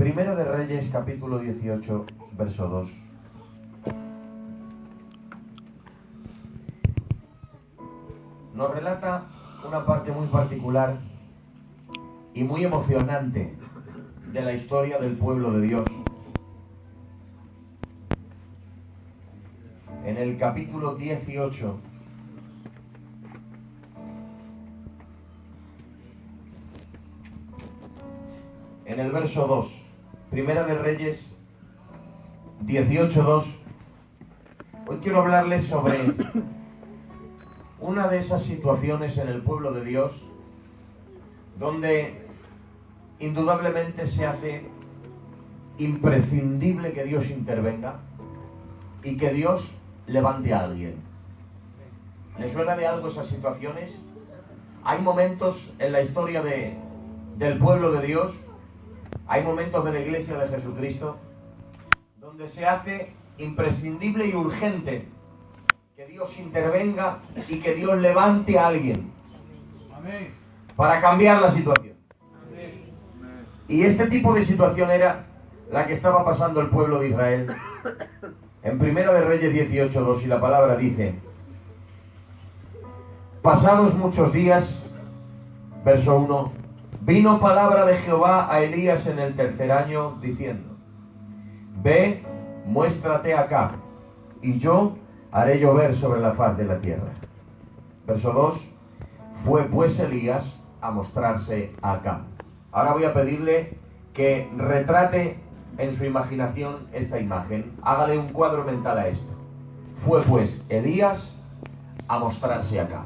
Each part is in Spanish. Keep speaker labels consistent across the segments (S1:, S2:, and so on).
S1: Primera de Reyes, capítulo 18, verso 2. Nos relata una parte muy particular y muy emocionante de la historia del pueblo de Dios. En el capítulo 18, en el verso 2, Primera de Reyes 18:2, hoy quiero hablarles sobre una de esas situaciones en el pueblo de Dios donde indudablemente se hace imprescindible que Dios intervenga y que Dios levante a alguien. ¿Le suena de algo esas situaciones? Hay momentos en la historia del pueblo de Dios, hay momentos de la Iglesia de Jesucristo donde se hace imprescindible y urgente que Dios intervenga y que Dios levante a alguien para cambiar la situación. Y este tipo de situación era la que estaba pasando el pueblo de Israel. En Primera de Reyes 18:2, y la palabra dice: pasados muchos días, verso 1, vino palabra de Jehová a Elías en el tercer año, diciendo: ve, muéstrate acá, y yo haré llover sobre la faz de la tierra. Verso 2, fue pues Elías a mostrarse acá. Ahora voy a pedirle que retrate en su imaginación esta imagen. Hágale un cuadro mental a esto. Fue pues Elías a mostrarse acá.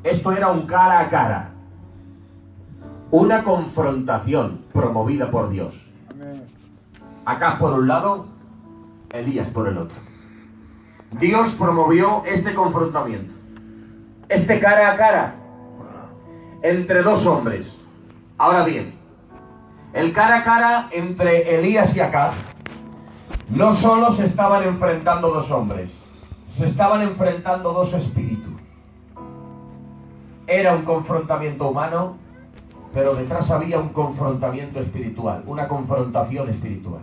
S1: Esto era un cara a cara, una confrontación promovida por Dios. Acá por un lado, Elías por el otro. Dios promovió este confrontamiento, este cara a cara entre dos hombres. Ahora bien, el cara a cara entre Elías y Acab no solo se estaban enfrentando dos hombres, se estaban enfrentando dos espíritus. Era un confrontamiento humano, pero detrás había un confrontamiento espiritual, una confrontación espiritual.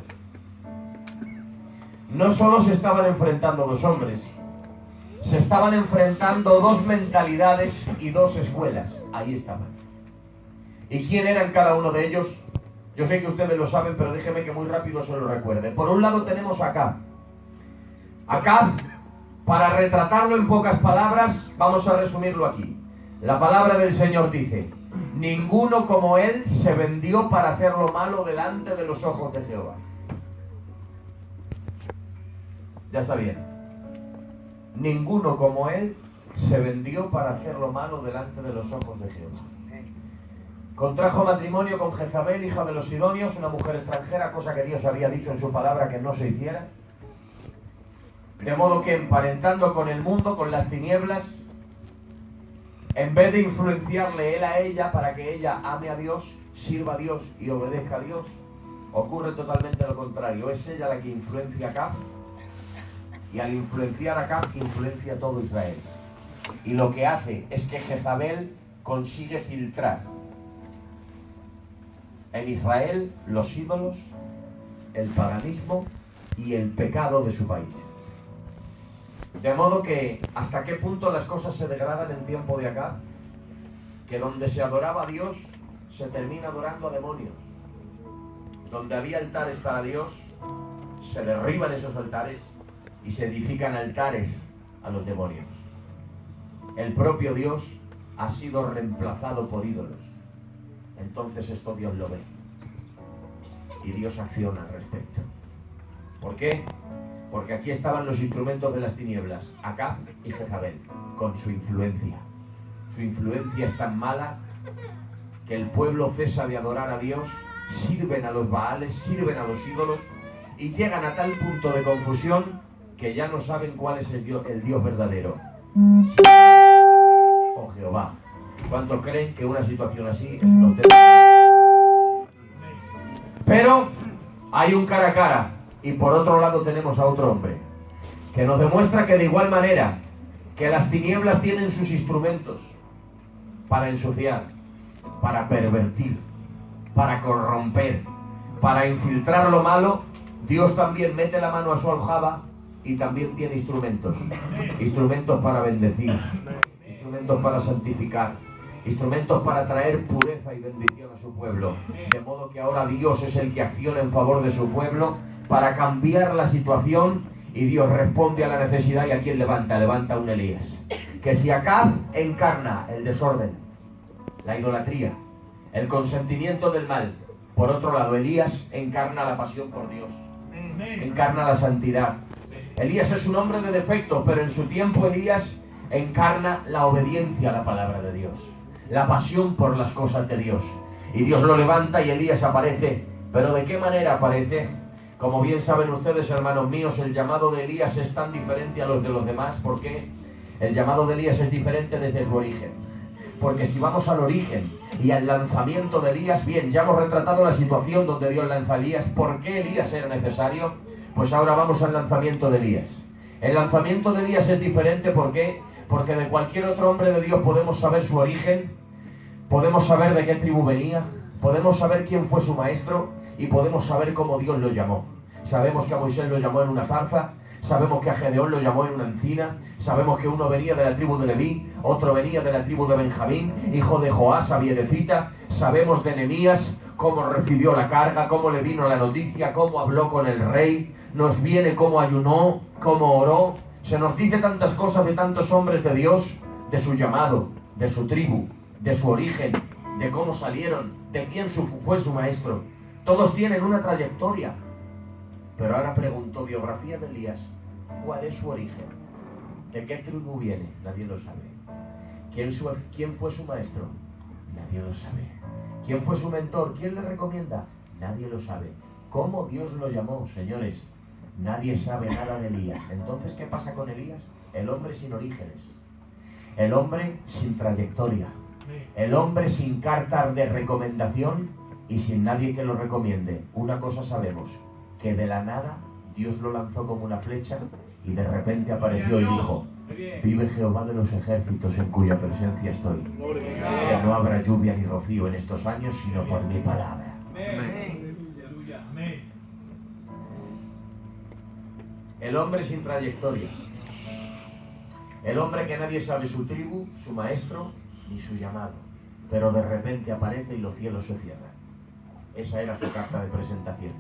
S1: No solo se estaban enfrentando dos hombres, se estaban enfrentando dos mentalidades y dos escuelas. Ahí estaban. ¿Y quién eran cada uno de ellos? Yo sé que ustedes lo saben, pero déjeme que muy rápido se lo recuerde. Por un lado tenemos a Acab. Acab, para retratarlo en pocas palabras, vamos a resumirlo aquí. La palabra del Señor dice: ninguno como él se vendió para hacer lo malo delante de los ojos de Jehová. Ya está bien. Ninguno como él se vendió para hacer lo malo delante de los ojos de Jehová. Contrajo matrimonio con Jezabel, hija de los Sidonios, una mujer extranjera, cosa que Dios había dicho en su palabra que no se hiciera. De modo que, emparentando con el mundo, con las tinieblas, en vez de influenciarle él a ella para que ella ame a Dios, sirva a Dios y obedezca a Dios, ocurre totalmente lo contrario. Es ella la que influencia a Acab, y al influenciar a Acab, influencia a todo Israel. Y lo que hace es que Jezabel consigue filtrar en Israel los ídolos, el paganismo y el pecado de su país. De modo que, ¿hasta qué punto las cosas se degradan en tiempo de Acab? Que donde se adoraba a Dios, se termina adorando a demonios. Donde había altares para Dios, se derriban esos altares y se edifican altares a los demonios. El propio Dios ha sido reemplazado por ídolos. Entonces esto Dios lo ve y Dios acciona al respecto. ¿Por qué? Porque aquí estaban los instrumentos de las tinieblas, Acab y Jezabel, con su influencia. Su influencia es tan mala que el pueblo cesa de adorar a Dios, sirven a los Baales, sirven a los ídolos y llegan a tal punto de confusión que ya no saben cuál es el Dios verdadero. O Jehová. ¿Cuántos creen que una situación así es una auténtica? Pero hay un cara a cara, y por otro lado tenemos a otro hombre que nos demuestra que de igual manera que las tinieblas tienen sus instrumentos para ensuciar, para pervertir, para corromper, para infiltrar lo malo, Dios también mete la mano a su aljaba y también tiene instrumentos. Instrumentos para bendecir, instrumentos para santificar, instrumentos para traer pureza y bendición a su pueblo. De modo que ahora Dios es el que acciona en favor de su pueblo para cambiar la situación, y Dios responde a la necesidad. ¿Y a quién levanta? Levanta a un Elías. Que si Acab encarna el desorden, la idolatría, el consentimiento del mal, por otro lado Elías encarna la pasión por Dios, encarna la santidad. Elías es un hombre de defectos, pero en su tiempo Elías encarna la obediencia a la palabra de Dios, la pasión por las cosas de Dios. Y Dios lo levanta y Elías aparece. ¿Pero de qué manera aparece? Como bien saben ustedes, hermanos míos, el llamado de Elías es tan diferente a los de los demás. ¿Por qué? El llamado de Elías es diferente desde su origen. Porque si vamos al origen y al lanzamiento de Elías, bien, ya hemos retratado la situación donde Dios lanza a Elías. ¿Por qué Elías era necesario? Pues ahora vamos al lanzamiento de Elías. El lanzamiento de Elías es diferente. ¿Por qué? Porque de cualquier otro hombre de Dios podemos saber su origen, podemos saber de qué tribu venía, podemos saber quién fue su maestro y podemos saber cómo Dios lo llamó. Sabemos que a Moisés lo llamó en una zarza, sabemos que a Gedeón lo llamó en una encina, sabemos que uno venía de la tribu de Leví, otro venía de la tribu de Benjamín, hijo de Joás, abierecita. Sabemos de Nehemías, cómo recibió la carga, cómo le vino la noticia, cómo habló con el rey. Nos viene cómo ayunó, cómo oró. Se nos dice tantas cosas de tantos hombres de Dios, de su llamado, de su tribu, de su origen, de cómo salieron, de quién fue su maestro. Todos tienen una trayectoria. Pero ahora pregunto, biografía de Elías, ¿cuál es su origen? ¿De qué tribu viene? Nadie lo sabe. ¿Quién fue su maestro? Nadie lo sabe. ¿Quién fue su mentor? ¿Quién le recomienda? Nadie lo sabe. ¿Cómo Dios lo llamó, señores? Nadie sabe nada de Elías. Entonces, ¿qué pasa con Elías? El hombre sin orígenes, el hombre sin trayectoria, el hombre sin carta de recomendación y sin nadie que lo recomiende. Una cosa sabemos, que de la nada Dios lo lanzó como una flecha y de repente apareció y dijo: vive Jehová de los ejércitos, en cuya presencia estoy, que no habrá lluvia ni rocío en estos años, sino por mi palabra. El hombre sin trayectoria, el hombre que nadie sabe su tribu, su maestro ni su llamado, pero de repente aparece y los cielos se cierran. Esa era su carta de presentación,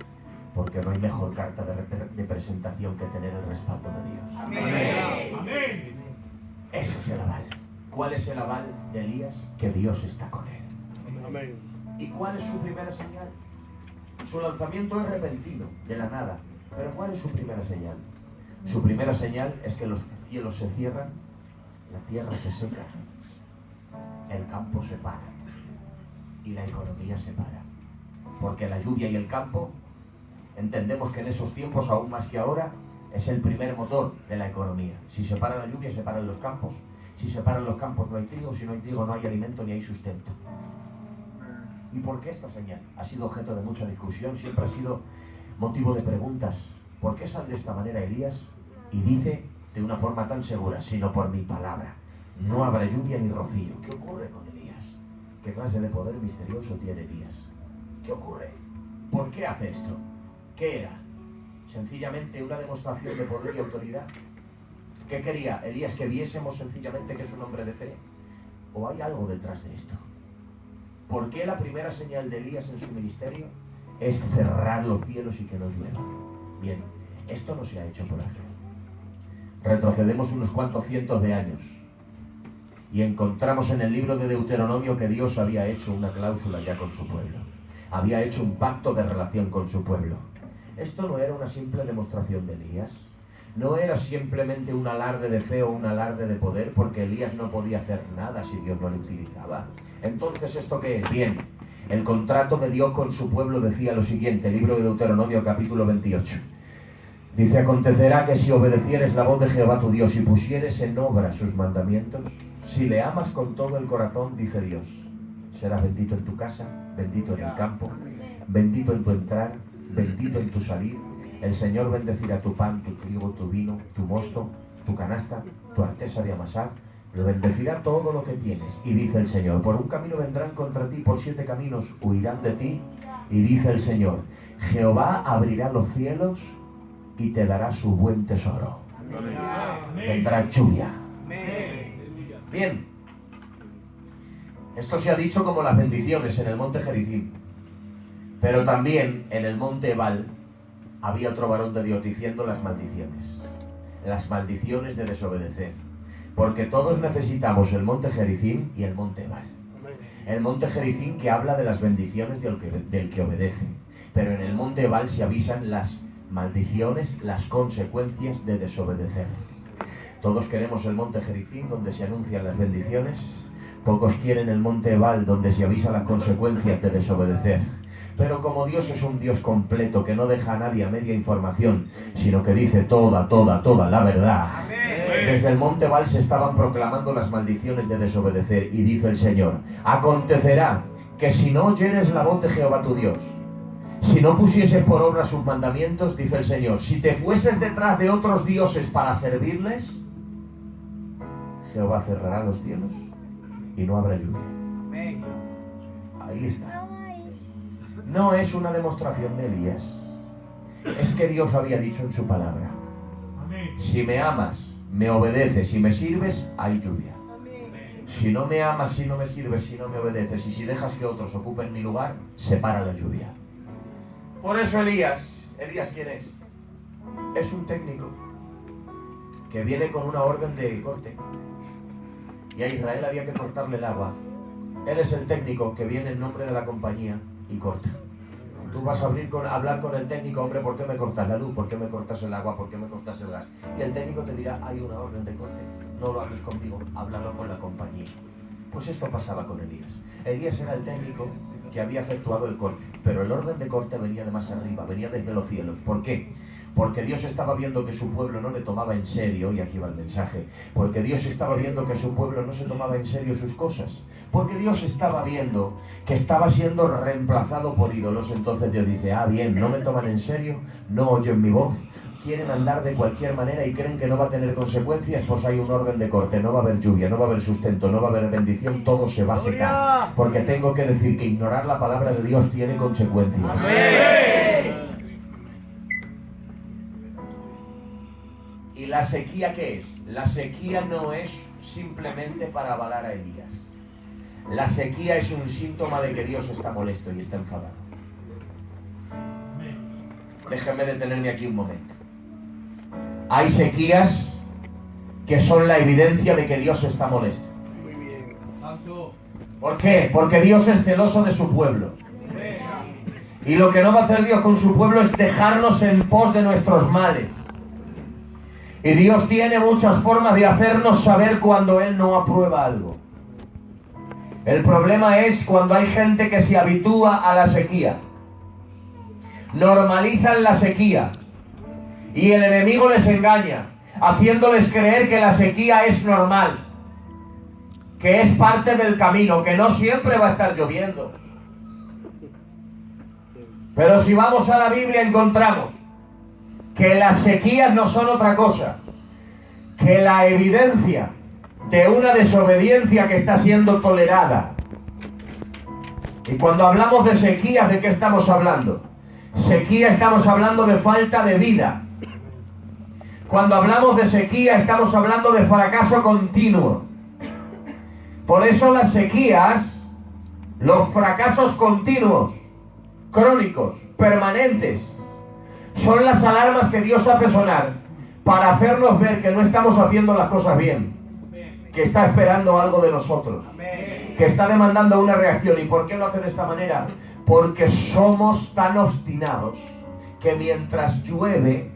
S1: porque no hay mejor carta de presentación que tener el respaldo de Dios. Amén. Ese es el aval. ¿Cuál es el aval de Elías? Que Dios está con él. Amén. ¿Y cuál es su primera señal? Su lanzamiento es repentino, de la nada. Pero ¿cuál es su primera señal? Su primera señal es que los cielos se cierran, la tierra se seca, el campo se para y la economía se para. Porque la lluvia y el campo, entendemos que en esos tiempos, aún más que ahora, es el primer motor de la economía. Si se para la lluvia, se paran los campos. Si se paran los campos, no hay trigo. Si no hay trigo, no hay alimento ni hay sustento. ¿Y por qué esta señal? Ha sido objeto de mucha discusión, siempre ha sido motivo de preguntas. ¿Por qué sale de esta manera Elías y dice de una forma tan segura: sino por mi palabra no habrá lluvia ni rocío? ¿Qué ocurre con Elías? ¿Qué clase de poder misterioso tiene Elías? ¿Qué ocurre? ¿Por qué hace esto? ¿Qué era? ¿Sencillamente una demostración de poder y autoridad? ¿Qué quería Elías? ¿Que viésemos sencillamente que es un hombre de fe? ¿O hay algo detrás de esto? ¿Por qué la primera señal de Elías en su ministerio es cerrar los cielos y que no llueva? Bien, esto no se ha hecho por hacer. Retrocedemos unos cuantos cientos de años y encontramos en el libro de Deuteronomio que Dios había hecho una cláusula ya con su pueblo. Había hecho un pacto de relación con su pueblo. Esto no era una simple demostración de Elías. No era simplemente un alarde de fe o un alarde de poder, porque Elías no podía hacer nada si Dios no le utilizaba. Entonces, ¿esto qué es? Bien, el contrato de Dios con su pueblo decía lo siguiente, libro de Deuteronomio capítulo 28. Dice: acontecerá que si obedecieres la voz de Jehová tu Dios y pusieres en obra sus mandamientos, si le amas con todo el corazón, dice Dios, serás bendito en tu casa, bendito en el campo, bendito en tu entrar, bendito en tu salir. El Señor bendecirá tu pan, tu trigo, tu vino, tu mosto, tu canasta, tu artesa de amasar, lo bendecirá todo lo que tienes. Y dice el Señor, por un camino vendrán contra ti, por 7 caminos huirán de ti. Y dice el Señor, Jehová abrirá los cielos y te dará su buen tesoro. Vendrá lluvia. Bien, esto se ha dicho como las bendiciones en el monte Gerizim, pero también en el monte Ebal había otro varón de Dios diciendo las maldiciones de desobedecer, porque todos necesitamos el monte Gerizim y el monte Ebal. El monte Gerizim que habla de las bendiciones del que obedece, pero en el monte Ebal se avisan las maldiciones, las consecuencias de desobedecer. Todos queremos el monte Gerizim donde se anuncian las bendiciones, pocos quieren el monte Ebal donde se avisan las consecuencias de desobedecer. Pero como Dios es un Dios completo que no deja a nadie a media información, sino que dice toda la verdad. Desde el monte Ebal se estaban proclamando las maldiciones de desobedecer y dice el Señor, acontecerá que si no oyeres la voz de Jehová tu Dios, si no pusieses por obra sus mandamientos, dice el Señor, si te fueses detrás de otros dioses para servirles, Jehová cerrará los cielos y no habrá lluvia. Ahí está. No es una demostración de Elías. Es que Dios había dicho en su palabra. Si me amas, me obedeces y me sirves, hay lluvia. Si no me amas, si no me sirves, si no me obedeces y si dejas que otros ocupen mi lugar, se para la lluvia. Por eso Elías, ¿quién es? Es un técnico que viene con una orden de corte. Y a Israel había que cortarle el agua. Él es el técnico que viene en nombre de la compañía y corta. Tú vas a hablar con el técnico, hombre, ¿por qué me cortas la luz? ¿Por qué me cortas el agua? ¿Por qué me cortas el gas? Y el técnico te dirá, hay una orden de corte, no lo hables conmigo, háblalo con la compañía. Pues esto pasaba con Elías. Elías era el técnico que había efectuado el corte, pero el orden de corte venía de más arriba, venía desde los cielos. ¿Por qué? Porque Dios estaba viendo que su pueblo no le tomaba en serio, y aquí va el mensaje, porque Dios estaba viendo que su pueblo no se tomaba en serio sus cosas, porque Dios estaba viendo que estaba siendo reemplazado por ídolos. Entonces Dios dice, bien, no me toman en serio, no oyen mi voz, quieren andar de cualquier manera y creen que no va a tener consecuencias, pues hay un orden de corte, no va a haber lluvia, no va a haber sustento, no va a haber bendición, todo se va a secar, porque tengo que decir que ignorar la palabra de Dios tiene consecuencias. ¡Amén! ¿Y la sequía qué es? La sequía no es simplemente para avalar a Elías. La sequía es un síntoma de que Dios está molesto y está enfadado. Déjenme detenerme aquí un momento. Hay sequías que son la evidencia de que Dios está molesto. ¿Por qué? Porque Dios es celoso de su pueblo. Y lo que no va a hacer Dios con su pueblo es dejarnos en pos de nuestros males. Y Dios tiene muchas formas de hacernos saber cuando Él no aprueba algo. El problema es cuando hay gente que se habitúa a la sequía. Normalizan la sequía. Y el enemigo les engaña, haciéndoles creer que la sequía es normal, que es parte del camino, que no siempre va a estar lloviendo. Pero si vamos a la Biblia encontramos que las sequías no son otra cosa que la evidencia de una desobediencia que está siendo tolerada. Y cuando hablamos de sequías, ¿de qué estamos hablando? Sequía, estamos hablando de falta de vida. Cuando hablamos de sequía, estamos hablando de fracaso continuo. Por eso las sequías, los fracasos continuos, crónicos, permanentes, son las alarmas que Dios hace sonar para hacernos ver que no estamos haciendo las cosas bien, que está esperando algo de nosotros, que está demandando una reacción. ¿Y por qué lo hace de esta manera? Porque somos tan obstinados que mientras llueve,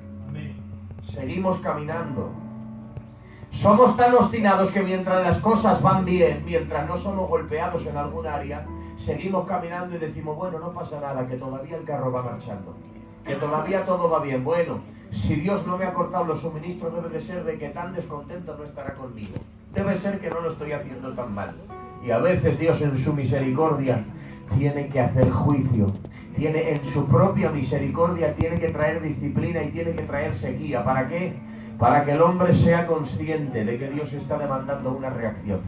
S1: seguimos caminando. Somos tan obstinados que mientras las cosas van bien, mientras no somos golpeados en algún área, seguimos caminando y decimos, bueno, no pasa nada, que todavía el carro va marchando, que todavía todo va bien. Bueno, si Dios no me ha cortado los suministros, debe de ser de que tan descontento no estará conmigo. Debe ser que no lo estoy haciendo tan mal. Y a veces Dios en su misericordia tiene que hacer juicio. En su propia misericordia tiene que traer disciplina y tiene que traer sequía. ¿Para qué? para que el hombre sea consciente de que Dios está demandando una reacción.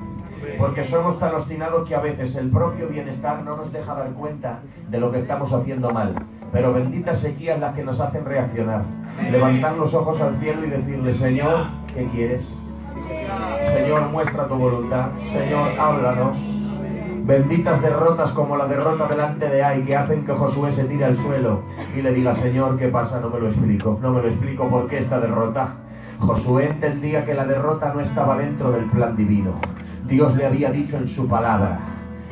S1: Porque somos tan obstinados que a veces el propio bienestar no nos deja dar cuenta de lo que estamos haciendo mal. Pero benditas sequías las que nos hacen reaccionar. Levantar los ojos al cielo y decirle: Señor, ¿qué quieres? Señor, muestra tu voluntad. Señor, háblanos. Benditas derrotas como la derrota delante de Ai, que hacen que Josué se tire al suelo y le diga: Señor, ¿qué pasa? No me lo explico. No me lo explico. ¿Por qué esta derrota? Josué entendía que la derrota no estaba dentro del plan divino. Dios le había dicho en su palabra: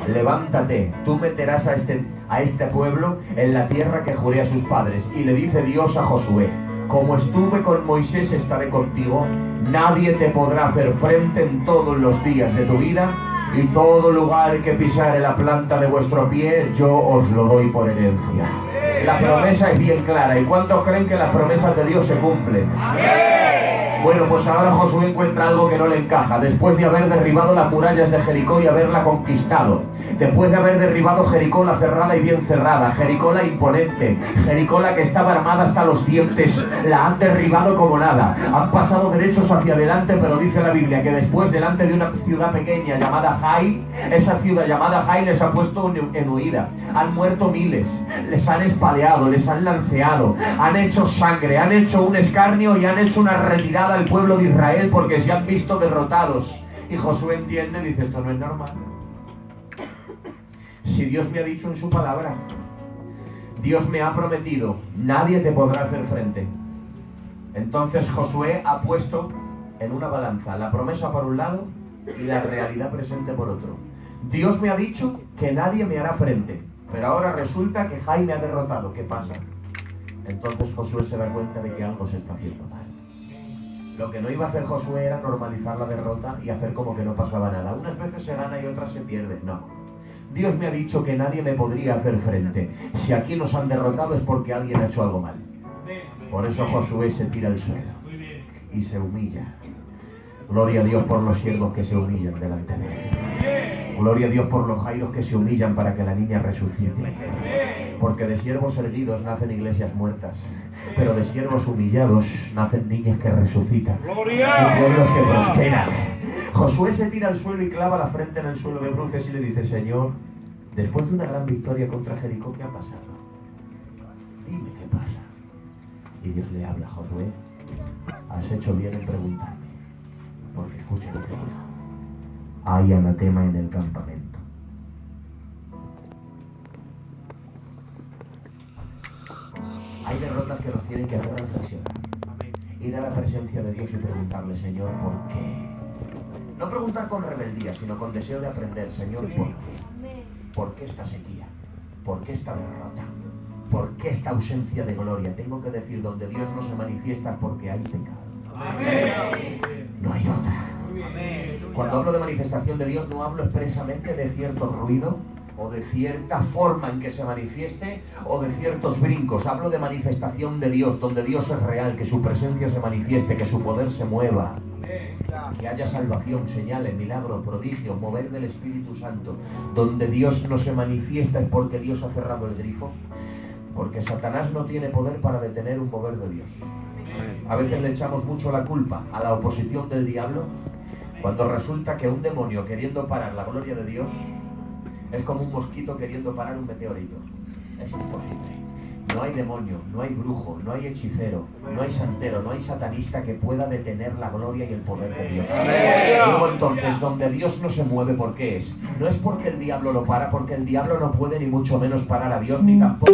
S1: levántate, tú meterás a este pueblo en la tierra que juré a sus padres. Y le dice Dios a Josué: como estuve con Moisés, estaré contigo. Nadie te podrá hacer frente en todos los días de tu vida, y todo lugar que pisare la planta de vuestro pie, yo os lo doy por herencia. La promesa es bien clara. ¿Y cuántos creen que las promesas de Dios se cumplen? Bueno, pues ahora Josué encuentra algo que no le encaja. Después de haber derribado las murallas de Jericó y haberla conquistado, después de haber derribado Jericó la cerrada y bien cerrada, Jericó la imponente, Jericó la que estaba armada hasta los dientes, la han derribado como nada. Han pasado derechos hacia adelante, pero dice la Biblia que después, delante de una ciudad pequeña llamada Jai, esa ciudad llamada Jai les ha puesto en huida. Han muerto miles, les han espadeado, les han lanceado, han hecho sangre, han hecho un escarnio y han hecho una retirada al pueblo de Israel porque se han visto derrotados. Y Josué entiende, dice: esto no es normal. Si Dios me ha dicho en su palabra, Dios me ha prometido, nadie te podrá hacer frente. Entonces Josué ha puesto en una balanza la promesa por un lado y la realidad presente por otro. Dios me ha dicho que nadie me hará frente, pero ahora resulta que Jai me ha derrotado. ¿Qué pasa? Entonces Josué se da cuenta de que algo se está haciendo mal. Lo que no iba a hacer Josué era normalizar la derrota y hacer como que no pasaba nada. Unas veces se gana y otras se pierde. No. Dios me ha dicho que nadie me podría hacer frente. Si aquí nos han derrotado es porque alguien ha hecho algo mal. Por eso Josué se tira al suelo y se humilla. Gloria a Dios por los siervos que se humillan delante de él. Gloria a Dios por los jairos que se humillan para que la niña resucite. Porque de siervos erguidos nacen iglesias muertas, pero de siervos humillados nacen niñas que resucitan y pueblos que prosperan. Josué se tira al suelo y clava la frente en el suelo de bruces y le dice: Señor, después de una gran victoria contra Jericó, ¿qué ha pasado? Dime qué pasa. Y Dios le habla: Josué, has hecho bien en preguntarme, porque escucha lo que digo. Hay anatema en el campamento. Hay derrotas que nos tienen que hacer reflexionar. Ir a la presencia de Dios y preguntarle: Señor, ¿por qué? No preguntar con rebeldía, sino con deseo de aprender. Señor, ¿por qué? ¿Por qué esta sequía? ¿Por qué esta derrota? ¿Por qué esta ausencia de gloria? Tengo que decir, donde Dios no se manifiesta porque hay pecado. No hay otra. Cuando hablo de manifestación de Dios, no hablo expresamente de cierto ruido o de cierta forma en que se manifieste o de ciertos brincos. Hablo de manifestación de Dios, donde Dios es real, que su presencia se manifieste, que su poder se mueva, que haya salvación, señales, milagros, prodigios, mover del Espíritu Santo. Donde Dios no se manifiesta es porque Dios ha cerrado el grifo, porque Satanás no tiene poder para detener un mover de Dios. A veces le echamos mucho la culpa a la oposición del diablo, cuando resulta que un demonio queriendo parar la gloria de Dios es como un mosquito queriendo parar un meteorito. Es imposible. No hay demonio, no hay brujo, no hay hechicero, no hay santero, no hay satanista que pueda detener la gloria y el poder de Dios. Luego entonces, donde Dios no se mueve, ¿por qué es? No es porque el diablo lo para, porque el diablo no puede ni mucho menos parar a Dios, ni tampoco.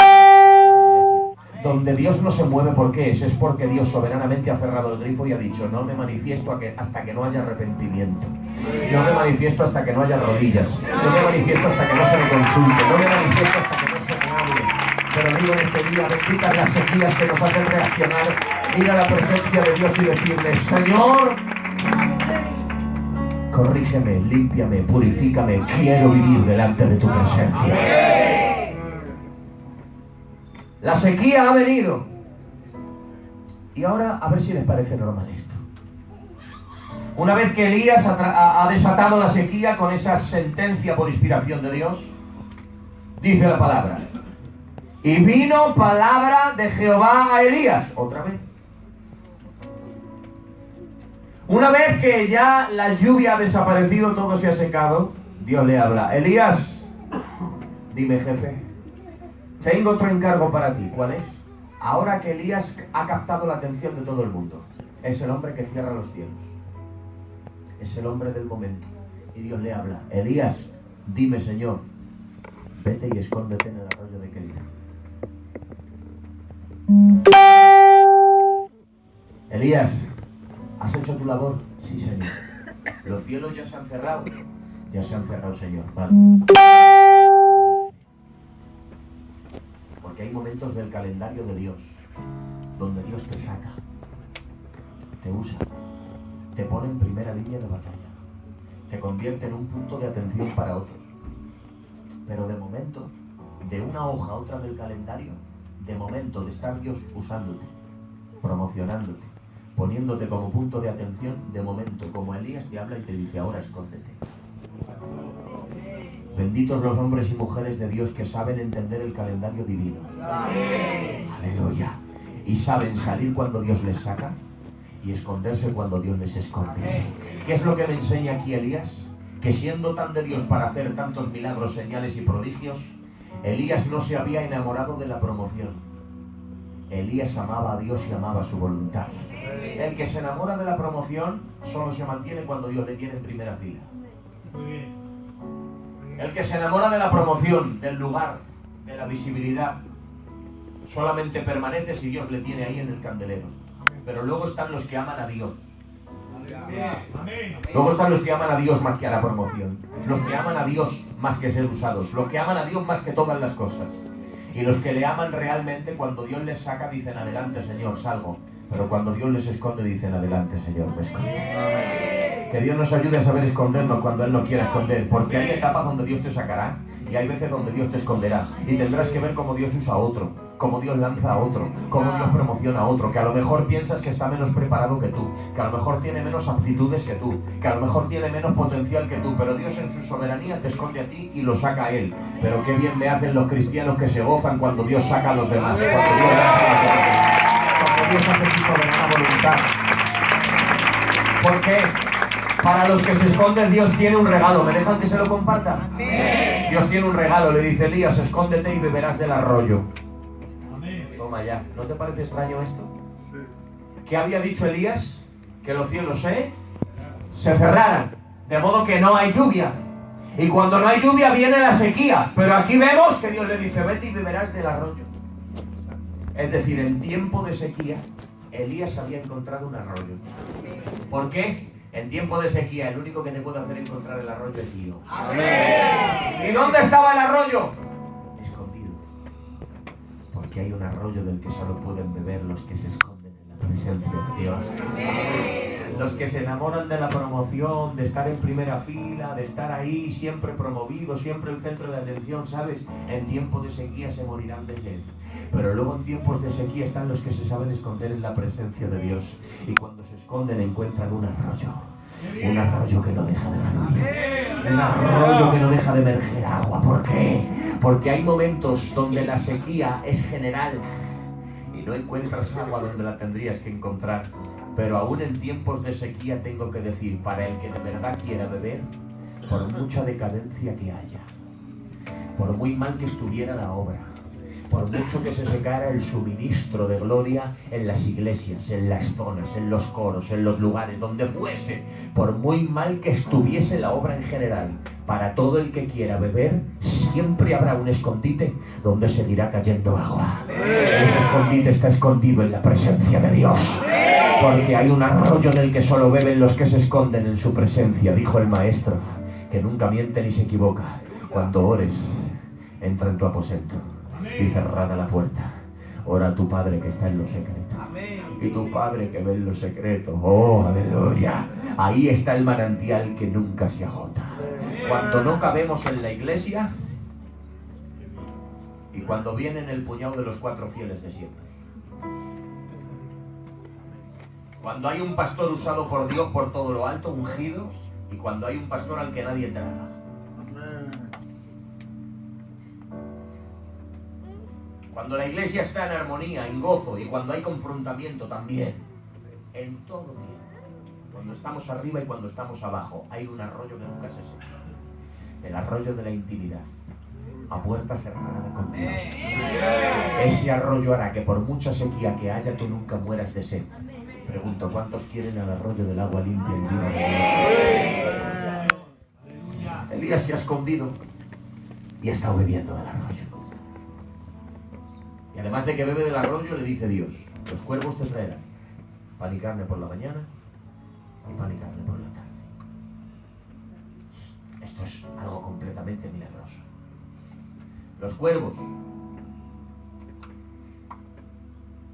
S1: Donde Dios no se mueve, ¿por qué es? Es porque Dios soberanamente ha cerrado el grifo y ha dicho: no me manifiesto hasta que no haya arrepentimiento. No me manifiesto hasta que no haya rodillas. No me manifiesto hasta que no se me consulte. No me manifiesto hasta que no se me hable. Pero digo en este día, benditas las sequías que nos hacen reaccionar, ir a la presencia de Dios y decirle: Señor, corrígeme, límpiame, purifícame, quiero vivir delante de tu presencia. La sequía ha venido. Y ahora, a ver si les parece normal esto. Una vez que Elías ha desatado la sequía con esa sentencia por inspiración de Dios, dice la palabra: y vino palabra de Jehová a Elías. Otra vez. Una vez que ya la lluvia ha desaparecido, todo se ha secado, Dios le habla. Elías, dime, jefe, tengo otro encargo para ti. ¿Cuál es? Ahora que Elías ha captado la atención de todo el mundo, es el hombre que cierra los cielos. Es el hombre del momento. Y Dios le habla. Elías, dime, Señor, vete y escóndete en el arroyo de Kerit. Elías, ¿has hecho tu labor? Sí, Señor. Los cielos ya se han cerrado. Ya se han cerrado, Señor. Vale. Porque hay momentos del calendario de Dios donde Dios te saca, te usa, te pone en primera línea de batalla, te convierte en un punto de atención para otros. Pero de momento, de una hoja a otra del calendario, de momento de estar Dios usándote, promocionándote, poniéndote como punto de atención, de momento, como Elías te habla y te dice, ahora escóndete. Benditos los hombres y mujeres de Dios que saben entender el calendario divino. Aleluya. Y saben salir cuando Dios les saca y esconderse cuando Dios les esconde. ¿Qué es lo que me enseña aquí Elías? Que siendo tan de Dios para hacer tantos milagros, señales y prodigios, Elías no se había enamorado de la promoción. Elías amaba a Dios y amaba su voluntad. El que se enamora de la promoción solo se mantiene cuando Dios le tiene en primera fila. El que se enamora de la promoción, del lugar, de la visibilidad, solamente permanece si Dios le tiene ahí en el candelero. Pero luego están los que aman a Dios. Luego están los que aman a Dios más que a la promoción. Los que aman a Dios más que ser usados. Los que aman a Dios más que todas las cosas. Y los que le aman realmente, cuando Dios les saca, dicen, adelante, Señor, salgo. Pero cuando Dios les esconde, dicen, adelante, Señor, me esconde. Que Dios nos ayude a saber escondernos cuando Él no quiera esconder. Porque hay etapas donde Dios te sacará y hay veces donde Dios te esconderá. Y tendrás que ver cómo Dios usa a otro, cómo Dios lanza a otro, cómo Dios promociona a otro, que a lo mejor piensas que está menos preparado que tú, que a lo mejor tiene menos aptitudes que tú, que a lo mejor tiene menos potencial que tú, pero Dios en su soberanía te esconde a ti y lo saca a Él. Pero qué bien me hacen los cristianos que se gozan cuando Dios saca a los demás, cuando Dios lanza a los demás, cuando Dios hace su soberana voluntad. ¿Por qué? Para los que se esconden, Dios tiene un regalo. ¿Me dejan que se lo comparta? Amén. Dios tiene un regalo. Le dice Elías, escóndete y beberás del arroyo. Amén. Toma ya. ¿No te parece extraño esto? Sí. ¿Qué había dicho Elías? Que los cielos se cerraran. De modo que no hay lluvia. Y cuando no hay lluvia viene la sequía. Pero aquí vemos que Dios le dice, vete y beberás del arroyo. Es decir, en tiempo de sequía, Elías había encontrado un arroyo. ¿Por qué? En tiempo de sequía, el único que te puede hacer encontrar el arroyo es Dios. Amén. ¿Y dónde estaba el arroyo? Escondido. Porque hay un arroyo del que solo pueden beber los que se esconden en la presencia de Dios. Amén. Los que se enamoran de la promoción, de estar en primera fila, de estar ahí siempre promovido, siempre el centro de atención, ¿sabes? En tiempo de sequía se morirán de sed. Pero luego en tiempos de sequía están los que se saben esconder en la presencia de Dios. Y cuando se esconden encuentran un arroyo que no deja de fluir, un arroyo que no deja de emerger agua. ¿Por qué? Porque hay momentos donde la sequía es general y no encuentras agua donde la tendrías que encontrar. Pero aún en tiempos de sequía tengo que decir, para el que de verdad quiera beber, por mucha decadencia que haya, por muy mal que estuviera la obra, por mucho que se secara el suministro de gloria en las iglesias, en las zonas, en los coros, en los lugares, donde fuese, por muy mal que estuviese la obra en general, para todo el que quiera beber, siempre habrá un escondite donde seguirá cayendo agua. Ese escondite está escondido en la presencia de Dios, porque hay un arroyo del que solo beben los que se esconden en su presencia, dijo el Maestro, que nunca miente ni se equivoca. Cuando ores, entra en tu aposento y cerrada la puerta, ora a tu Padre que está en lo secreto. Amén. Y tu Padre que ve en lo secreto, oh, aleluya, ahí está el manantial que nunca se agota. Cuando no cabemos en la iglesia y cuando vienen el puñado de los 4 fieles de siempre. Cuando hay un pastor usado por Dios por todo lo alto, ungido, y cuando hay un pastor al que nadie traga. Cuando la iglesia está en armonía, en gozo, y cuando hay confrontamiento también, en todo tiempo. cuando estamos arriba y cuando estamos abajo. Hay un arroyo que nunca se seca. El arroyo de la intimidad, a puerta cerrada con Dios. Ese arroyo hará que por mucha sequía que haya, tú nunca mueras de sed. Pregunto, ¿cuántos quieren al arroyo del agua limpia y viva de Dios? Elías se ha escondido y ha estado bebiendo del arroyo. Y además de que bebe del arroyo, le dice Dios: los cuervos te traerán pan y carne por la mañana y pan y carne por la tarde. Esto es algo completamente milagroso. Los cuervos,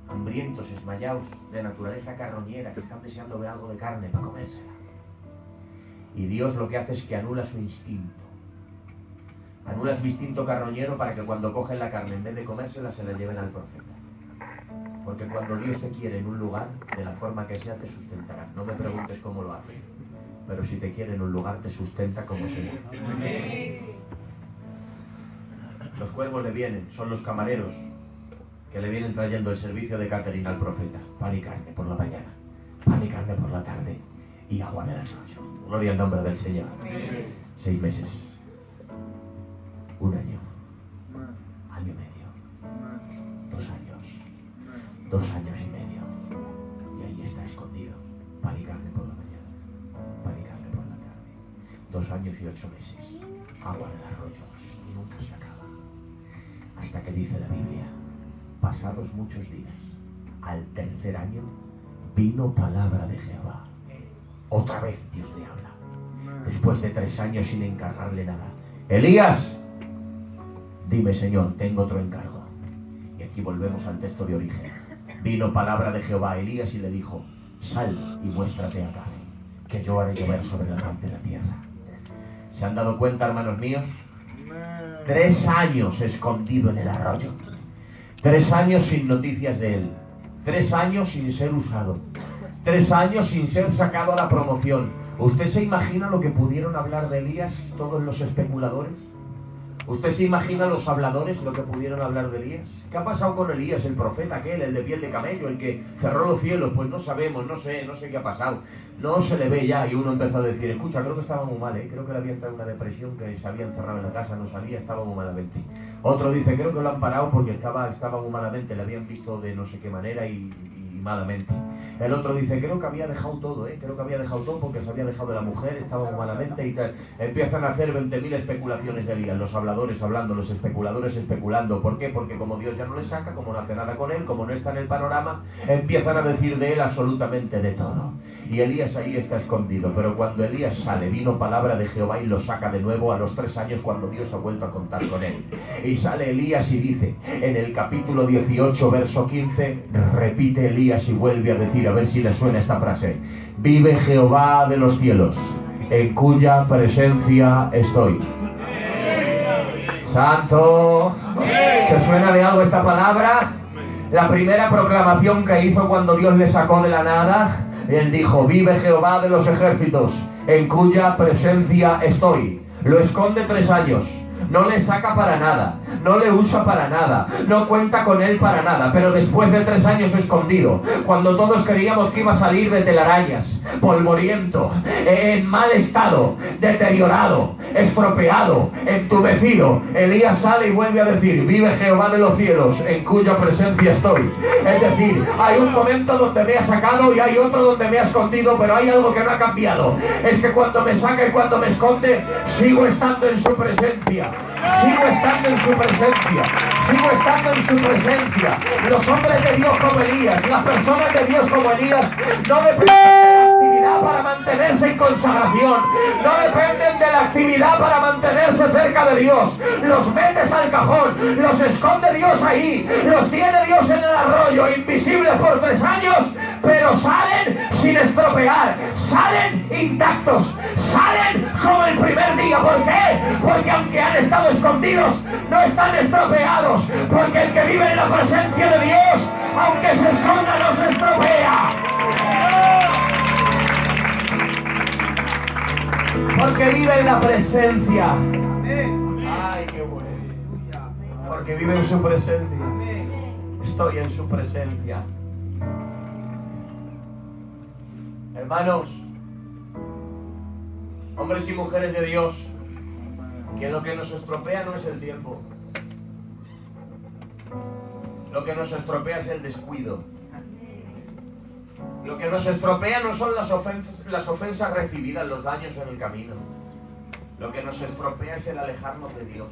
S1: hambrientos, esmayados, de naturaleza carroñera, que están deseando ver algo de carne para comérsela. Y Dios lo que hace es que anula su instinto. Anula su instinto carroñero para que cuando cogen la carne, en vez de comérsela, se la lleven al profeta. Porque cuando Dios te quiere en un lugar, de la forma que sea, te sustentará. No me preguntes cómo lo hace, pero si te quiere en un lugar, te sustenta como sea. Los cuervos le vienen, son los camareros que le vienen trayendo el servicio de catering al profeta. Pan y carne por la mañana, pan y carne por la tarde y agua del arroyo. Gloria al nombre del Señor. 6 meses, 1 año, año y medio, 2 años, 2 años y medio. Y ahí está escondido. Pan y carne por la mañana, pan y carne por la tarde. 2 años y 8 meses. Agua del arroyo y nunca se acaba. Hasta que dice la Biblia, pasados muchos días, al 3er año, vino palabra de Jehová. Otra vez Dios le habla. Después de 3 años sin encargarle nada. Elías, dime, Señor, tengo otro encargo. Y aquí volvemos al texto de origen. Vino palabra de Jehová a Elías y le dijo: sal y muéstrate acá, que yo haré llover sobre la faz de la tierra. ¿Se han dado cuenta, hermanos míos? 3 años escondido en el arroyo. 3 años sin noticias de él. 3 años sin ser usado. 3 años sin ser sacado a la promoción. ¿Usted se imagina lo que pudieron hablar de Elías todos los especuladores? ¿Usted se imagina los habladores lo que pudieron hablar de Elías? ¿Qué ha pasado con Elías, el profeta aquel, el de piel de camello, el que cerró los cielos? Pues no sabemos, no sé qué ha pasado. No se le ve ya. Y uno empezó a decir: escucha, creo que estaba muy mal, creo que le había entrado una depresión, que se había encerrado en la casa, no salía, estaba muy malamente. Otro dice: creo que lo han parado porque estaba muy malamente, le habían visto de no sé qué manera y malamente. El otro dice: creo que había dejado todo, creo que había dejado todo porque se había dejado de la mujer, estaba muy malamente y tal. Empiezan a hacer 20.000 especulaciones de Elías, los habladores hablando, los especuladores especulando. ¿Por qué? Porque como Dios ya no le saca, como no hace nada con él, como no está en el panorama, empiezan a decir de él absolutamente de todo. Y Elías ahí está escondido, pero cuando Elías sale, vino palabra de Jehová y lo saca de nuevo a los 3 años, cuando Dios ha vuelto a contar con él. Y sale Elías y dice, en el capítulo 18, verso 15, repite Elías y vuelve a decir, a ver si le suena esta frase: vive Jehová de los cielos, en cuya presencia estoy. Santo. ¿Te suena de algo esta palabra? La primera proclamación que hizo cuando Dios le sacó de la nada, él dijo: vive Jehová de los ejércitos, en cuya presencia estoy. Lo esconde 3 años. No le saca para nada, no le usa para nada, no cuenta con él para nada. Pero después de 3 años escondido, cuando todos creíamos que iba a salir de telarañas, polvoriento, en mal estado, deteriorado, estropeado, entumecido, Elías sale y vuelve a decir: vive Jehová de los cielos, en cuya presencia estoy. Es decir, hay un momento donde me ha sacado y hay otro donde me ha escondido, pero hay algo que no ha cambiado. Es que cuando me saca y cuando me esconde, sigo estando en su presencia. Sigo estando en su presencia. Sigo estando en su presencia. Los hombres de Dios como Elías, las personas de Dios como Elías, no dependen de la actividad para mantenerse en consagración. No dependen de la actividad para mantenerse cerca de Dios. Los metes al cajón, los esconde Dios ahí, los tiene Dios en el arroyo, invisibles por 3 años, pero salen sin estropear, salen intactos, salen como el primer día. ¿Por qué? Porque aunque han estado escondidos, no están estropeados, porque el que vive en la presencia de Dios, aunque se esconda, no se estropea. Porque vive en la presencia. Ay, qué bueno. Porque vive en su presencia. Estoy en su presencia. Hermanos, Hombres y mujeres de Dios, que lo que nos estropea no es el tiempo. Lo que nos estropea es el descuido. Lo que nos estropea no son las ofensas recibidas, los daños en el camino. Lo que nos estropea es el alejarnos de Dios.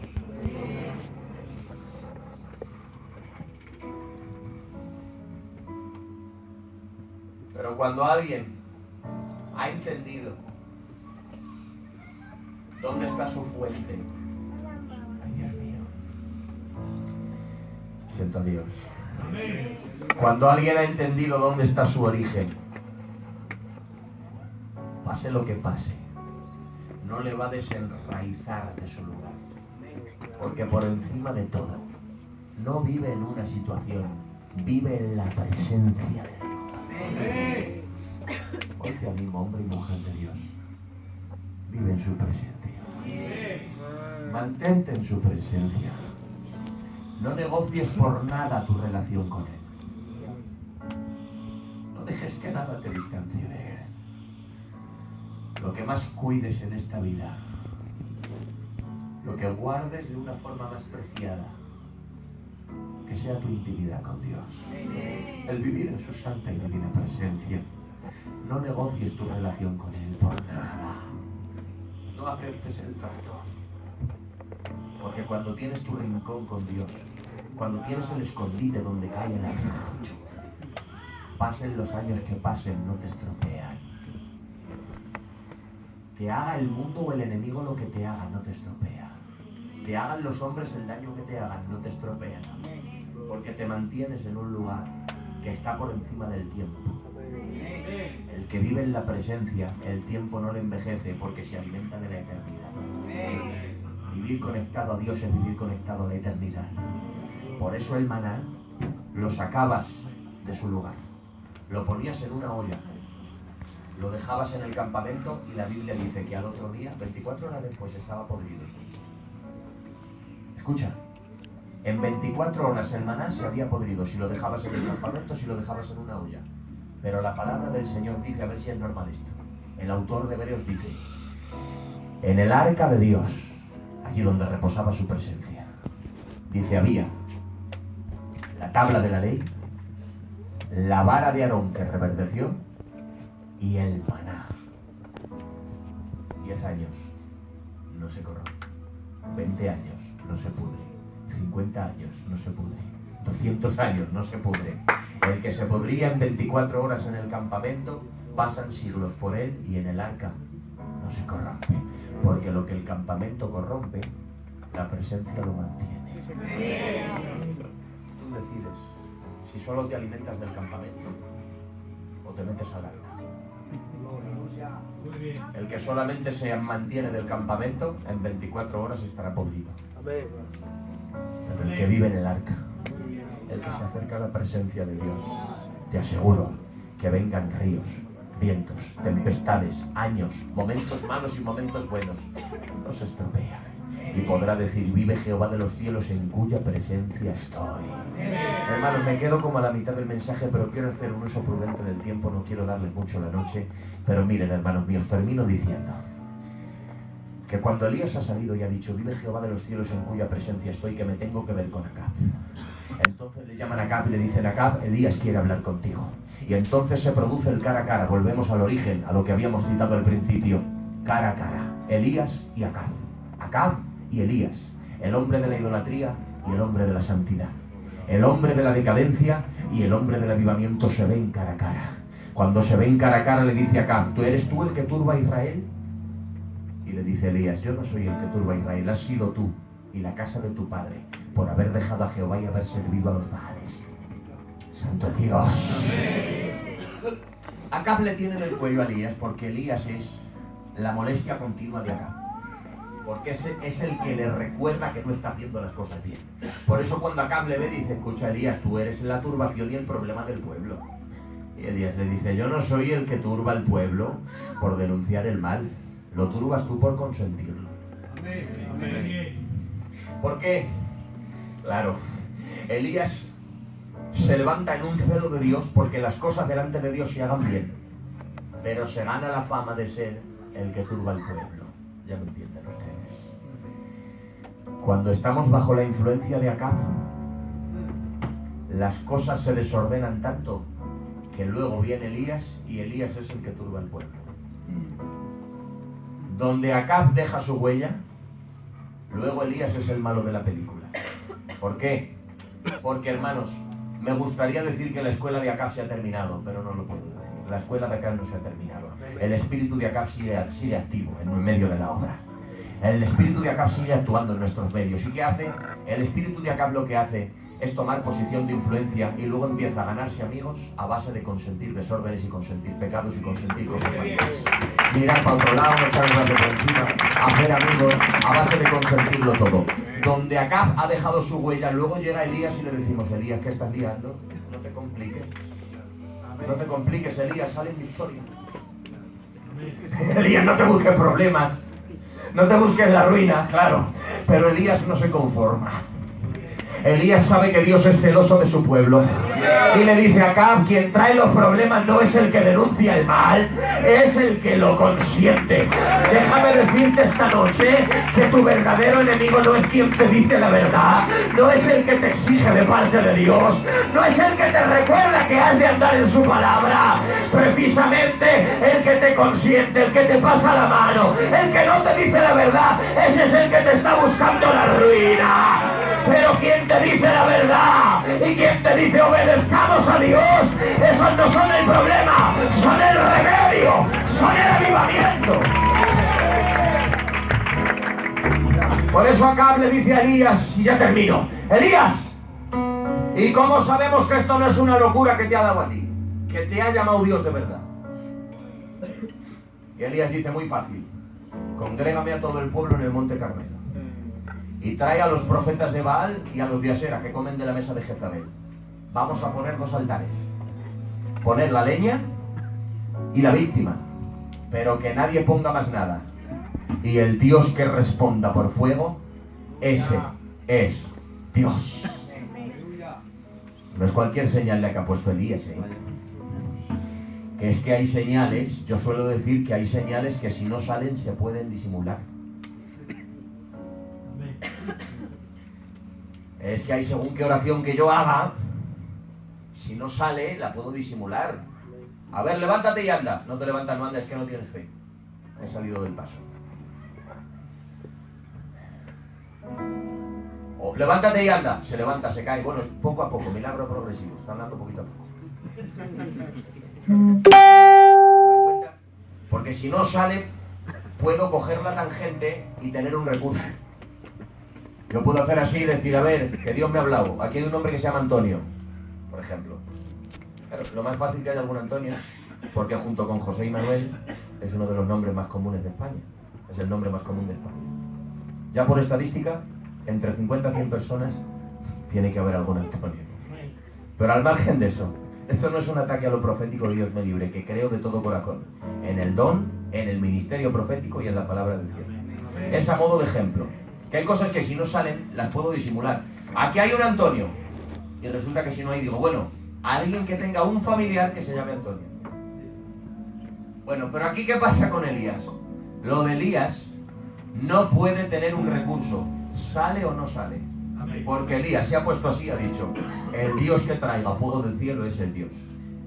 S1: Pero cuando alguien ha entendido dónde está su fuente, ay Dios mío, siento a Dios. Cuando alguien ha entendido dónde está su origen, pase lo que pase, no le va a desenraizar de su lugar, porque por encima de todo no vive en una situación, vive en la presencia de Dios. Hoy te animo, hombre y mujer de Dios, vive en su presencia, mantente en su presencia, no negocies por nada tu relación con Él, no dejes que nada te distancie de Él. Lo que más cuides en esta vida, lo que guardes de una forma más preciada, que sea tu intimidad con Dios, el vivir en su santa y divina presencia. No negocies tu relación con Él por nada, no aceptes el trato, porque cuando tienes tu rincón con Dios, cuando tienes el escondite donde cae el arroyo, pasen los años que pasen, no te estropean. Te haga el mundo o el enemigo lo que te haga, no te estropea. Te hagan los hombres el daño que te hagan, no te estropean. Porque te mantienes en un lugar que está por encima del tiempo. El que vive en la presencia, el tiempo no le envejece porque se alimenta de la eternidad. Vivir conectado a Dios es vivir conectado a la eternidad. Por eso el maná lo sacabas de su lugar, lo ponías en una olla, lo dejabas en el campamento y la Biblia dice que al otro día, 24 horas después, estaba podrido. Escucha, en 24 horas el maná se había podrido si lo dejabas en el campamento, si lo dejabas en una olla. Pero la palabra del Señor dice, a ver si es normal esto, el autor de Hebreos dice, en el arca de Dios, allí donde reposaba su presencia, dice, había la tabla de la ley, la vara de Aarón que reverdeció y el maná. 10 años no se corrompe, 20 años no se pudre, 50 años no se pudre, 200 años no se pudre. El que se podría en 24 horas en el campamento, pasan siglos por él y en el arca no se corrompe. Porque lo que el campamento corrompe, la presencia lo mantiene. Tú decides si solo te alimentas del campamento o te metes al arca. El que solamente se mantiene del campamento, en 24 horas estará podrido. Pero el que vive en el arca, el que se acerca a la presencia de Dios, te aseguro que vengan ríos, vientos, tempestades, años, momentos malos y momentos buenos, no se estropean. Y podrá decir, vive Jehová de los cielos en cuya presencia estoy. Hermanos, me quedo como a la mitad del mensaje, pero quiero hacer un uso prudente del tiempo, no quiero darles mucho la noche. Pero miren, hermanos míos, termino diciendo que cuando Elías ha salido y ha dicho, vive Jehová de los cielos en cuya presencia estoy, que me tengo que ver con Acab. Entonces le llaman a Acab y le dicen, Acab, Elías quiere hablar contigo. Y entonces se produce el cara a cara, volvemos al origen, a lo que habíamos citado al principio. Cara a cara, Elías y Acab. Acab y Elías, el hombre de la idolatría y el hombre de la santidad. El hombre de la decadencia y el hombre del avivamiento se ven cara a cara. Cuando se ven cara a cara le dice a Acab, ¿eres tú el que turba a Israel? Y le dice Elías, yo no soy el que turba a Israel, has sido tú y la casa de tu padre, por haber dejado a Jehová y haber servido a los Baales. Santo Dios. Acab le tiene en el cuello a Elías porque Elías es la molestia continua de Acab. Porque es el que le recuerda que no está haciendo las cosas bien. Por eso cuando Acab le ve dice, escucha Elías, tú eres la turbación y el problema del pueblo. Y Elías le dice, yo no soy el que turba al pueblo por denunciar el mal, lo turbas tú por consentirlo. ¿Por qué? Claro, Elías se levanta en un celo de Dios porque las cosas delante de Dios se hagan bien, pero se gana la fama de ser el que turba el pueblo. Ya me entienden ustedes. Cuando estamos bajo la influencia de Acab, las cosas se desordenan tanto que luego viene Elías y Elías es el que turba el pueblo. Donde Acab deja su huella, luego Elías es el malo de la película. ¿Por qué? Porque, hermanos, me gustaría decir que la escuela de Acab se ha terminado, pero no lo puedo decir. La escuela de Acab no se ha terminado. El espíritu de Acab sigue activo en medio de la obra. El espíritu de Acab sigue actuando en nuestros medios. ¿Y qué hace? El espíritu de Acab lo que hace es tomar posición de influencia y luego empieza a ganarse amigos a base de consentir desórdenes y consentir pecados y consentir cosas malas. Mirar para otro lado, echar el brazo por encima, hacer amigos a base de consentirlo todo. Donde Acab ha dejado su huella, luego llega Elías y le decimos: Elías, ¿qué estás liando? No te compliques. No te compliques, Elías, sale en victoria. Elías, no te busques problemas. No te busques la ruina, claro. Pero Elías no se conforma. Elías sabe que Dios es celoso de su pueblo. Y le dice a Acab: quien trae los problemas no es el que denuncia el mal, es el que lo consiente. Déjame decirte esta noche que tu verdadero enemigo no es quien te dice la verdad, no es el que te exige de parte de Dios, no es el que te recuerda que has de andar en su palabra. Precisamente el que te consiente, el que te pasa la mano, el que no te dice la verdad, ese es el que te está buscando la ruina. Pero quien te dice la verdad y quien te dice obedezcamos a Dios, esos no son el problema, son el remedio, son el avivamiento. Por eso Acab le dice a Elías, y ya termino: Elías, ¿y cómo sabemos que esto no es una locura que te ha dado a ti? Que te ha llamado Dios de verdad. Y Elías dice: muy fácil, congrégame a todo el pueblo en el monte Carmelo y trae a los profetas de Baal y a los de Asera que comen de la mesa de Jezabel. Vamos a poner 2 altares, poner la leña y la víctima, pero que nadie ponga más nada. Y el Dios que responda por fuego, ese es Dios. No es cualquier señal la que ha puesto Elías, que es que hay señales, yo suelo decir que hay señales que si no salen se pueden disimular. Es que hay según qué oración que yo haga, si no sale, la puedo disimular. A ver, levántate y anda. No te levantas, no andas, es que no tienes fe. He salido del paso. O levántate y anda. Se levanta, se cae. Bueno, es poco a poco, milagro progresivo. Está andando poquito a poco. ¿Te das cuenta? Porque si no sale, puedo coger la tangente y tener un recurso. Yo puedo hacer así y decir: a ver, que Dios me ha hablado. Aquí hay un hombre que se llama Antonio, por ejemplo. Claro, lo más fácil que haya algún Antonio, porque junto con José y Manuel es uno de los nombres más comunes de España. Es el nombre más común de España. Ya por estadística, entre 50 y 100 personas tiene que haber algún Antonio. Pero al margen de eso, esto no es un ataque a lo profético, Dios me libre, que creo de todo corazón en el don, en el ministerio profético y en la palabra de Dios. Es a modo de ejemplo. Que hay cosas que si no salen, las puedo disimular. Aquí hay un Antonio. Y resulta que si no hay, digo, bueno, alguien que tenga un familiar que se llame Antonio. Bueno, pero aquí ¿qué pasa con Elías? Lo de Elías no puede tener un recurso. ¿Sale o no sale? Porque Elías se ha puesto así, ha dicho: el Dios que traiga fuego del cielo es el Dios.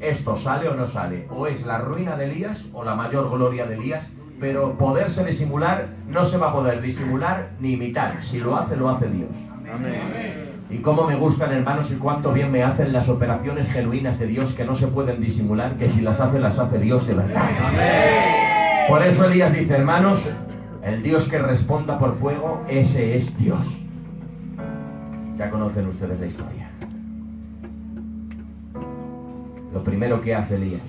S1: Esto sale o no sale. O es la ruina de Elías o la mayor gloria de Elías. Pero poderse disimular, no se va a poder disimular ni imitar. Si lo hace Dios. Amén. Y cómo me gustan, hermanos, y cuánto bien me hacen las operaciones genuinas de Dios que no se pueden disimular, que si las hace Dios de verdad. Amén. Por eso Elías dice: hermanos, el Dios que responda por fuego, ese es Dios. Ya conocen ustedes la historia. Lo primero que hace Elías: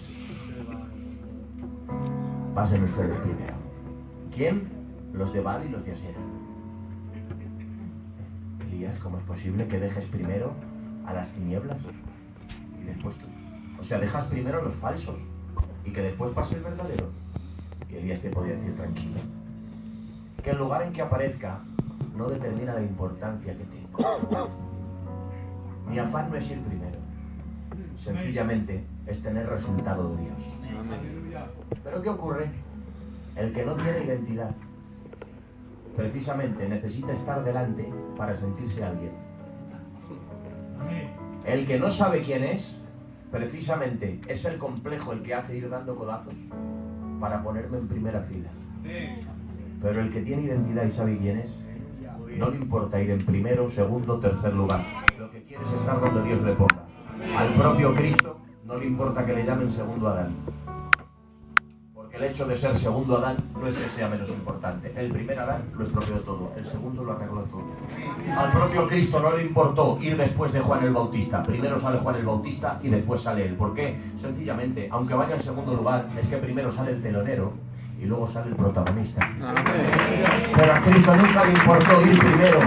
S1: pasen ustedes primero. ¿Quién? Los de Baal y los de Asera. Elías, ¿cómo es posible que dejes primero a las tinieblas y después tú? O sea, dejas primero a los falsos y que después pase el verdadero. Y Elías te podía decir: tranquilo, que el lugar en que aparezca no determina la importancia que tengo. Mi afán no es ir primero, sencillamente es tener resultado de Dios. Pero ¿qué ocurre? El que no tiene identidad, precisamente necesita estar delante para sentirse alguien. El que no sabe quién es, precisamente es el complejo el que hace ir dando codazos para ponerme en primera fila. Pero el que tiene identidad y sabe quién es, no le importa ir en primero, segundo, tercer lugar. Lo que quiere es estar donde Dios le ponga. Al propio Cristo no le importa que le llamen segundo Adán. Porque el hecho de ser segundo Adán no es que sea menos importante. El primer Adán lo estropeó todo, el segundo lo arregló todo. Al propio Cristo no le importó ir después de Juan el Bautista. Primero sale Juan el Bautista y después sale él. ¿Por qué? Sencillamente, aunque vaya en segundo lugar, es que primero sale el telonero y luego sale el protagonista. Pero a Cristo nunca le importó ir primero,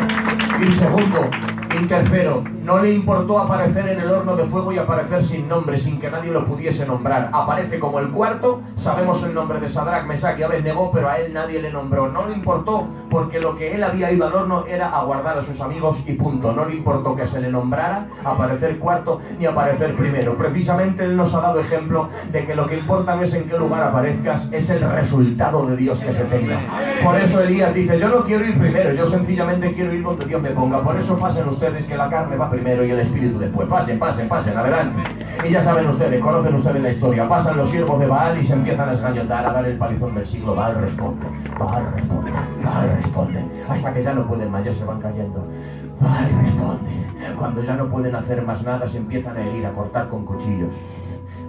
S1: ir segundo, ir tercero. No le importó aparecer en el horno de fuego y aparecer sin nombre, sin que nadie lo pudiese nombrar. Aparece como el cuarto, sabemos el nombre de Sadrach, Mesach y Abednego, pero a él nadie le nombró. No le importó, porque lo que él había ido al horno era a guardar a sus amigos y punto. No le importó que se le nombrara, aparecer cuarto ni aparecer primero. Precisamente él nos ha dado ejemplo de que lo que importa no es en qué lugar aparezcas, es el resultado de Dios que se tenga. Por eso Elías dice, yo no quiero ir primero, yo sencillamente quiero ir donde Dios me ponga. Por eso pasen ustedes, que la carne va primero y el espíritu después. Pasen, adelante. Y ya saben ustedes, conocen ustedes la historia. Pasan los siervos de Baal y se empiezan a esgañotar, a dar el palizón del siglo. Baal responde, Baal responde, Baal responde. Hasta que ya no pueden más, ya se van cayendo. Baal responde. Cuando ya no pueden hacer más nada, se empiezan a herir, a cortar con cuchillos,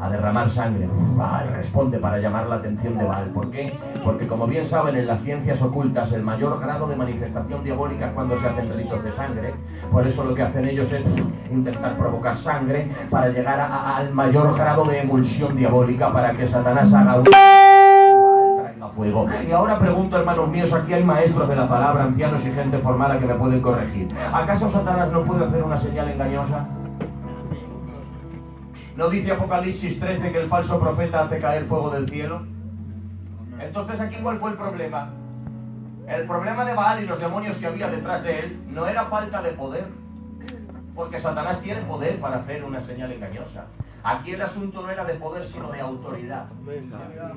S1: a derramar sangre. Baal responde para llamar la atención de Baal. ¿Por qué? Porque como bien saben, en las ciencias ocultas el mayor grado de manifestación diabólica es cuando se hacen ritos de sangre. Por eso lo que hacen ellos es intentar provocar sangre para llegar al mayor grado de emulsión diabólica, para que Satanás haga un... traiga fuego. Y ahora pregunto, hermanos míos, aquí hay maestros de la palabra, ancianos y gente formada que me pueden corregir. ¿Acaso Satanás no puede hacer una señal engañosa? ¿No dice Apocalipsis 13 que el falso profeta hace caer fuego del cielo? Entonces, ¿aquí cuál fue el problema? El problema de Baal y los demonios que había detrás de él no era falta de poder, porque Satanás tiene poder para hacer una señal engañosa. Aquí el asunto no era de poder, sino de autoridad.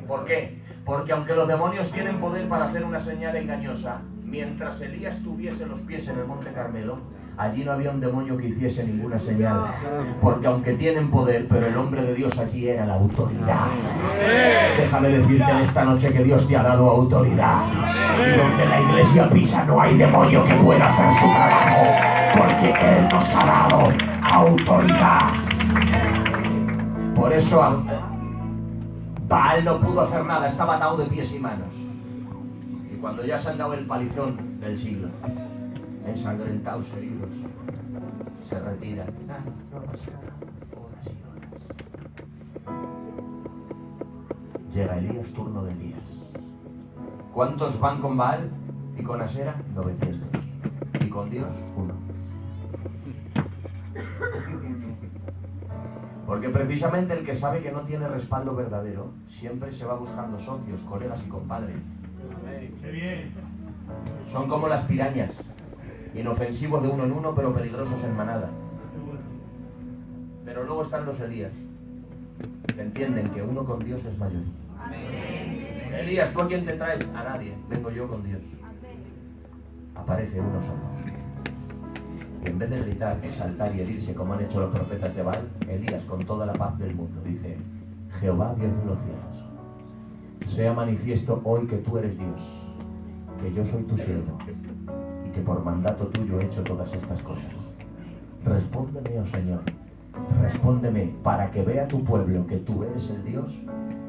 S1: ¿Por qué? Porque aunque los demonios tienen poder para hacer una señal engañosa, mientras Elías tuviese los pies en el monte Carmelo, allí no había un demonio que hiciese ninguna señal. Porque aunque tienen poder, pero el hombre de Dios allí era la autoridad. Déjame decirte en esta noche que Dios te ha dado autoridad. Y donde la iglesia pisa no hay demonio que pueda hacer su trabajo, porque Él nos ha dado autoridad. Por eso Baal no pudo hacer nada, estaba atado de pies y manos. Y cuando ya se han dado el palizón del siglo, ensangrentados, heridos, se retiran. No pasa nada. Horas y horas. Llega Elías, turno de Elías. ¿Cuántos van con Baal y con Asera? 900. Y con Dios, 1. Porque precisamente el que sabe que no tiene respaldo verdadero siempre se va buscando socios, colegas y compadres. ¡Qué bien! Son como las pirañas, inofensivos de uno en uno, pero peligrosos en manada. Pero luego están los Elías, que entienden que uno con Dios es mayor. Elías, ¿tú a quién te traes? A nadie, vengo yo con Dios. Aparece uno solo. Y en vez de gritar, saltar y herirse como han hecho los profetas de Baal, Elías, con toda la paz del mundo, dice: Jehová, Dios de los cielos, sea manifiesto hoy que tú eres Dios, que yo soy tu siervo, y que por mandato tuyo he hecho todas estas cosas. Respóndeme, oh Señor, respóndeme, para que vea tu pueblo que tú eres el Dios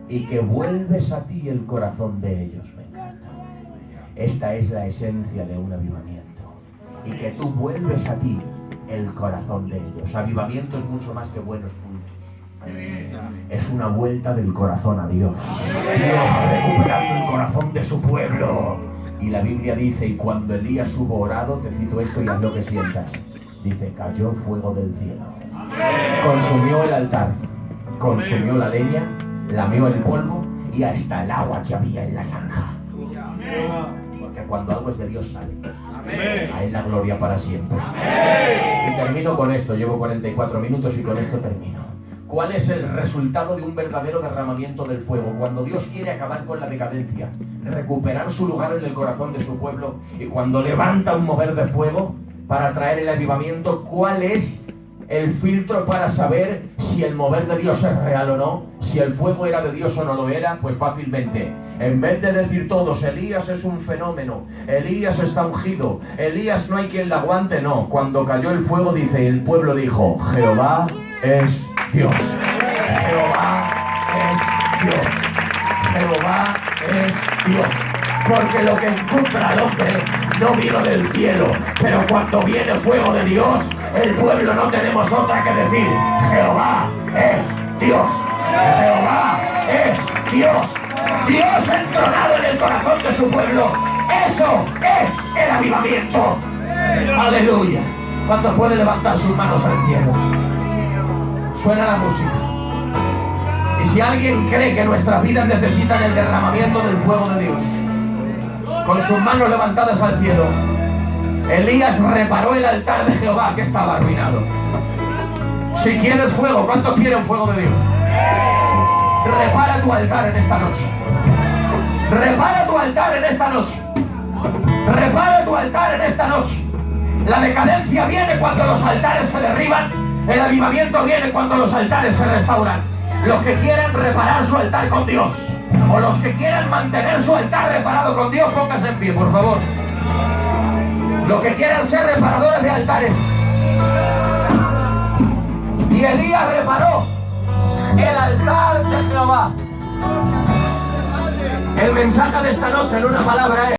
S1: y que vuelves a ti el corazón de ellos. Me encanta. Esta es la esencia de un avivamiento. Y que tú vuelves a ti el corazón de ellos. Avivamiento es mucho más que buenos puntos. Es una vuelta del corazón a Dios. Dios recuperando el corazón de su pueblo. Y la Biblia dice, y cuando Elías hubo orado, te cito esto y haz lo que sientas, dice, cayó fuego del cielo. Consumió el altar, consumió la leña, lamió el polvo y hasta el agua que había en la zanja. Porque cuando algo es de Dios sale. A Él la gloria para siempre. Y termino con esto, llevo 44 minutos y con esto termino. ¿Cuál es el resultado de un verdadero derramamiento del fuego? Cuando Dios quiere acabar con la decadencia, recuperar su lugar en el corazón de su pueblo, y cuando levanta un mover de fuego para traer el avivamiento, ¿cuál es el filtro para saber si el mover de Dios es real o no? Si el fuego era de Dios o no lo era. Pues fácilmente, en vez de decir todos, Elías es un fenómeno, Elías está ungido, Elías no hay quien la aguante, no. Cuando cayó el fuego, dice, el pueblo dijo, Jehová es Dios. Jehová es Dios. Jehová es Dios. Porque lo que encuentra al hombre no vino del cielo, pero cuando viene fuego de Dios, el pueblo no tenemos otra que decir, Jehová es Dios. Jehová es Dios. Dios entronado en el corazón de su pueblo. Eso es el avivamiento. Aleluya. ¿Cuántos pueden levantar sus manos al cielo? Suena la música. Y si alguien cree que nuestras vidas necesitan el derramamiento del fuego de Dios, con sus manos levantadas al cielo, Elías reparó el altar de Jehová que estaba arruinado. Si quieres fuego, ¿cuántos quieren fuego de Dios? Repara tu altar en esta noche. Repara tu altar en esta noche. Repara tu altar en esta noche. La decadencia viene cuando los altares se derriban. El avivamiento viene cuando los altares se restauran. Los que quieran reparar su altar con Dios, o los que quieran mantener su altar reparado con Dios, pónganse en pie, por favor. Los que quieran ser reparadores de altares. Y Elías reparó el altar de Jehová. El mensaje de esta noche en una palabra es: